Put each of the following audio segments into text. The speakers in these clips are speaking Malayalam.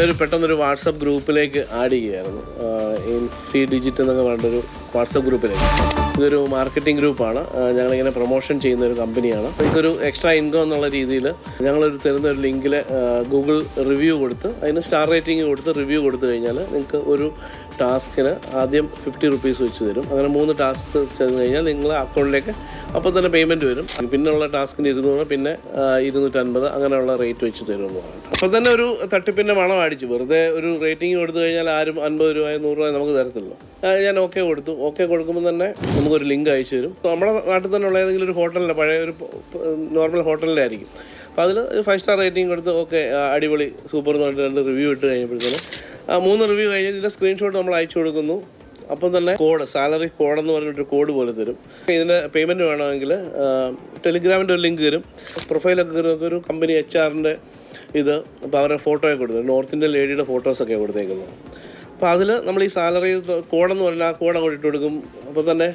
ഒരു പെട്ടെന്നൊരു വാട്സപ്പ് ഗ്രൂപ്പിലേക്ക് ആഡ് ചെയ്യുകയായിരുന്നു. ഫ്രീ ഡിജിറ്റ് എന്നൊക്കെ പറഞ്ഞൊരു വാട്സപ്പ് ഗ്രൂപ്പിലേക്ക്. ഇതൊരു മാർക്കറ്റിംഗ് ഗ്രൂപ്പാണ്. ഞങ്ങളിങ്ങനെ പ്രൊമോഷൻ ചെയ്യുന്ന ഒരു കമ്പനിയാണ്. ഇതൊരു എക്സ്ട്രാ ഇൻകം എന്നുള്ള രീതിയിൽ ഞങ്ങളൊരു തരുന്ന ഒരു ലിങ്കിൽ ഗൂഗിൾ റിവ്യൂ കൊടുത്ത് അതിന് സ്റ്റാർ റേറ്റിംഗ് കൊടുത്ത് റിവ്യൂ കൊടുത്തു കഴിഞ്ഞാൽ നിങ്ങൾക്ക് ഒരു ടാസ്കിന് ആദ്യം 50 റുപ്പീസ് വെച്ച് തരും. അങ്ങനെ 3 ടാസ്ക് ചെയ്ത് കഴിഞ്ഞാൽ നിങ്ങളുടെ അക്കൗണ്ടിലേക്ക് അപ്പോൾ തന്നെ പേയ്മെൻറ്റ് വരും. പിന്നെയുള്ള ടാസ്കിന് 200, പിന്നെ 250 അങ്ങനെയുള്ള റേറ്റ് വെച്ച് തരുമെന്ന് പറഞ്ഞു. അപ്പോൾ തന്നെ ഒരു തട്ടിപ്പിൻ്റെ മണം അടിച്ചു. വെറുതെ ഒരു റേറ്റിംഗ് കൊടുത്തു കഴിഞ്ഞാൽ ആരും 50 രൂപ 100 രൂപ നമുക്ക് തരത്തില്ല. ഞാൻ ഓക്കെ കൊടുത്തു. ഓക്കെ കൊടുക്കുമ്പോൾ തന്നെ നമുക്കൊരു ലിങ്ക് അയച്ചു തരും. നമ്മുടെ നാട്ടിൽ തന്നെ ഉള്ള ഏതെങ്കിലും ഒരു ഹോട്ടലിലെ പഴയ ഒരു നോർമൽ ഹോട്ടലിൻ്റെ ആയിരിക്കും. അപ്പോൾ അതിൽ 5 സ്റ്റാർ റേറ്റിംഗ് കൊടുത്ത് ഓക്കെ അടിപൊളി സൂപ്പർ എന്ന് പറഞ്ഞിട്ട് 2 റിവ്യൂ ഇട്ട് കഴിഞ്ഞപ്പോഴത്തേന് 3 റിവ്യൂ കഴിഞ്ഞ് ഇതിൻ്റെ സ്ക്രീൻഷോട്ട് നമ്മൾ അയച്ചു കൊടുക്കുന്നു. അപ്പം തന്നെ കോഡ്, സാലറി കോഡെന്ന് പറഞ്ഞിട്ടൊരു കോഡ് പോലെ തരും. ഇതിൻ്റെ പേയ്മെൻറ്റ് വേണമെങ്കിൽ ടെലിഗ്രാമിൻ്റെ ഒരു ലിങ്ക് തരും. പ്രൊഫൈലൊക്കെ കയറി ഒരു കമ്പനി HR-ൻ്റെ ഇത്. അപ്പോൾ അവരുടെ ഫോട്ടോയൊക്കെ കൊടുത്തു. നോർത്ത് ഇന്ത്യൻ ലേഡിയുടെ ഫോട്ടോസൊക്കെ കൊടുത്തേക്കുന്നത്. അപ്പോൾ അതിൽ നമ്മൾ ഈ സാലറി കോഡെന്ന് പറഞ്ഞാൽ ആ കോഡ് അങ്ങോട്ട് ഇട്ട് കൊടുക്കും. അപ്പോൾ തന്നെ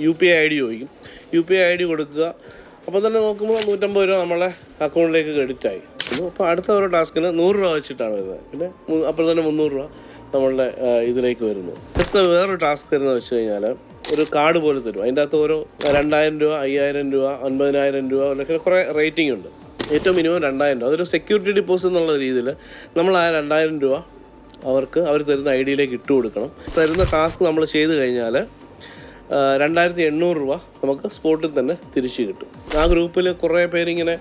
UPI ID ചോദിക്കും. UPI ID കൊടുക്കുക. അപ്പോൾ തന്നെ നോക്കുമ്പോൾ 150 രൂപ നമ്മളെ അക്കൗണ്ടിലേക്ക് ക്രെഡിറ്റായി. അപ്പോൾ അടുത്ത ഓരോ ടാസ്കിന് 100 രൂപ വെച്ചിട്ടാണ് വരുന്നത്. പിന്നെ അപ്പോൾ തന്നെ 300 രൂപ നമ്മളുടെ ഇതിലേക്ക് വരുന്നു. അടുത്ത വേറൊരു ടാസ്ക് വരുന്നത് വെച്ച് കഴിഞ്ഞാൽ ഒരു കാർഡ് പോലെ തരും. അതിൻ്റെ അകത്ത് ഓരോ 2000 രൂപ, 5000 രൂപ, 90000 രൂപ അതിലൊക്കെ കുറേ റേറ്റിംഗ് ഉണ്ട്. ഏറ്റവും മിനിമം 2000 രൂപ. അതൊരു സെക്യൂരിറ്റി ഡിപ്പോസിറ്റ് എന്നുള്ള രീതിയിൽ നമ്മൾ ആ 2000 രൂപ അവർ തരുന്ന ID-യിലേക്ക് ഇട്ട് കൊടുക്കണം. തരുന്ന ടാസ്ക് നമ്മൾ ചെയ്ത് കഴിഞ്ഞാൽ 2800 രൂപ നമുക്ക് സ്പോട്ടിൽ തന്നെ തിരിച്ച് കിട്ടും. ആ ഗ്രൂപ്പിൽ കുറേ പേരിങ്ങനെ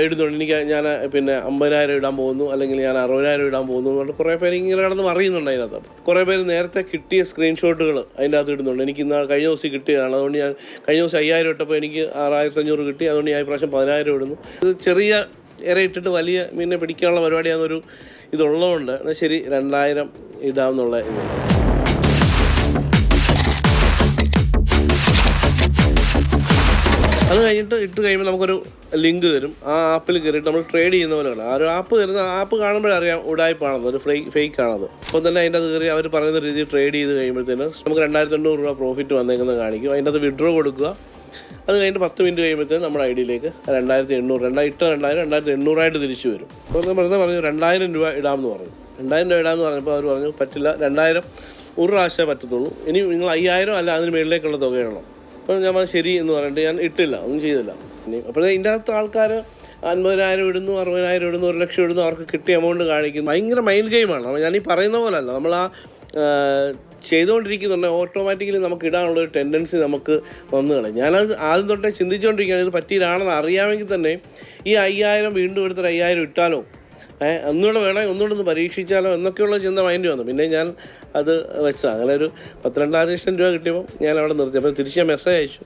ഇടുന്നുണ്ട്. ഞാൻ പിന്നെ 50,000 ഇടാൻ പോകുന്നു, അല്ലെങ്കിൽ ഞാൻ 60,000 ഇടാൻ പോകുന്നു എന്ന് പറഞ്ഞിട്ട് കുറേ പേര് ഇങ്ങനെ കിടന്ന് അറിയുന്നുണ്ട്. അതിനകത്ത് കുറേ പേര് നേരത്തെ കിട്ടിയ സ്ക്രീൻഷോട്ടുകൾ അതിൻ്റെ അകത്ത് ഇടുന്നുണ്ട്. എനിക്ക് കഴിഞ്ഞ ദിവസം കിട്ടിയതാണ്, അതുകൊണ്ട് ഞാൻ കഴിഞ്ഞ ദിവസം 5000 ഇട്ടപ്പോൾ എനിക്ക് 6500 കിട്ടി, അതുകൊണ്ട് ഞാൻ ഇപ്രാവശ്യം 10,000 ഇടുന്നു. ഇത് ചെറിയ ഇര ഇട്ടിട്ട് വലിയ മീനിനെ പിടിക്കാനുള്ള പരിപാടിയാണെന്നൊരു ഇതുള്ളതുകൊണ്ട് എന്നാൽ ശരി 2000 ഇടാമെന്നുള്ള ഇതുണ്ട്. അത് കഴിഞ്ഞിട്ട് ഇട്ട് കഴിയുമ്പോൾ നമുക്കൊരു ലിങ്ക് തരും. ആ ആപ്പിൽ കയറിയിട്ട് നമ്മൾ ട്രേഡ് ചെയ്യുന്ന പോലെയാണ്. ആ ഒരു ആപ്പ് തരുന്ന ആപ്പ് കാണുമ്പോഴറിയാം ഉടായ്പാണത്, ഒരു ഫേക്ക് ആണത്. അപ്പോൾ തന്നെ അതിൻ്റെ അത് കയറി അവർ പറയുന്ന രീതിയിൽ ട്രേഡ് ചെയ്ത് കഴിയുമ്പോഴത്തേന് നമുക്ക് 2800 രൂപ പ്രോഫിറ്റ് വന്നേക്കുന്നത് കാണിക്കും. അതിൻ്റെ അത് വിഡ്രോ കൊടുക്കുക. അത് കഴിഞ്ഞിട്ട് 10 മിനിറ്റ് കഴിയുമ്പോഴത്തേന് നമ്മുടെ ID-യിലേക്ക് 2800 ഇട്ട 2800 ആയിട്ട് തിരിച്ചു വരും. അപ്പോൾ വെറുതെ പറഞ്ഞു 2000 രൂപ ഇടാമെന്ന് പറഞ്ഞു. 2000 രൂപ ഇടാമെന്ന് പറഞ്ഞപ്പോൾ അവർ പറഞ്ഞു പറ്റില്ല, 2000 ഒരു പ്രാവശ്യമേ പറ്റത്തുള്ളൂ. ഇനി നിങ്ങൾ 5000 അല്ല അതിന് മുകളിലേക്കുള്ള തുകയാണോ? അപ്പോൾ ഞാൻ ശരി എന്ന് പറഞ്ഞിട്ട് ഞാൻ ഇട്ടില്ല, ഒന്നും ചെയ്തില്ല. ഇനി അപ്പോഴേ ഇതിൻ്റെ അകത്ത് ആൾക്കാർ 50,000 ഇടുന്നു, 60,000 ഇടുന്നു, 1 ലക്ഷം ഇടുന്നു, അവർക്ക് കിട്ടിയ എമൗണ്ട് കാണിക്കുന്നു. ഭയങ്കര മൈൻഡ് ഗെയിമാണ്. ഞാൻ ഈ പറയുന്ന പോലെ അല്ല, നമ്മൾ ആ ചെയ്തുകൊണ്ടിരിക്കുന്നുണ്ട് ഓട്ടോമാറ്റിക്കലി നമുക്ക് ഇടാനുള്ളൊരു ടെൻഡൻസി നമുക്ക് വന്നു കളയും. ഞാനത് ആദ്യം തൊട്ടേ ചിന്തിച്ചുകൊണ്ടിരിക്കുകയാണ്, ഇത് പറ്റിയിട്ടാണെന്ന് അറിയാമെങ്കിൽ തന്നെ ഈ 5000 വീണ്ടും എടുത്തിട്ട് 5000 ഇട്ടാലോ, ഒന്നുകൂടെ വേണമെങ്കിൽ ഒന്നുകൂടെ ഒന്ന് പരീക്ഷിച്ചാലോ എന്നൊക്കെയുള്ള ചിന്ത മൈൻഡ് വന്നു. പിന്നെ ഞാൻ അത് വെച്ചാൽ അങ്ങനെ ഒരു 12 ലക്ഷം രൂപ കിട്ടിയപ്പോൾ ഞാൻ അവിടെ നിർത്തി. അപ്പോൾ തിരിച്ച് ഞാൻ മെസ്സേജ് അയച്ചു,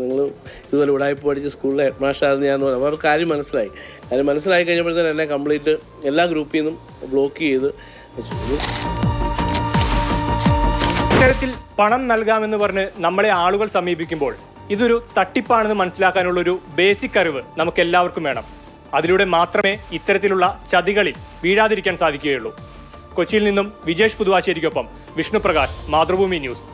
നിങ്ങൾ ഇതുപോലെ ഉടായ്പ പഠിച്ച് സ്കൂളിലെ ഹെഡ് മാസ്റ്ററായിരുന്നു ഞാൻ പറഞ്ഞു. അവർക്ക് കാര്യം മനസ്സിലായി കഴിഞ്ഞപ്പോഴത്തേനും എന്നെ കംപ്ലീറ്റ് എല്ലാ ഗ്രൂപ്പിൽ നിന്നും ബ്ലോക്ക് ചെയ്ത് വെച്ചു. ഇത്തരത്തിൽ പണം നൽകാമെന്ന് പറഞ്ഞ് നമ്മളെ ആളുകൾ സമീപിക്കുമ്പോൾ ഇതൊരു തട്ടിപ്പാണെന്ന് മനസ്സിലാക്കാനുള്ളൊരു ബേസിക് അറിവ് നമുക്ക് എല്ലാവർക്കും വേണം. അതിലൂടെ മാത്രമേ ഇത്തരത്തിലുള്ള ചതികളിൽ വീഴാതിരിക്കാൻ സാധിക്കുകയുള്ളൂ. കൊച്ചിയിൽ നിന്നും വിജേഷ് പുതുവാശ്ശേരിക്കൊപ്പം വിഷ്ണു പ്രകാശ്, മാതൃഭൂമി ന്യൂസ്.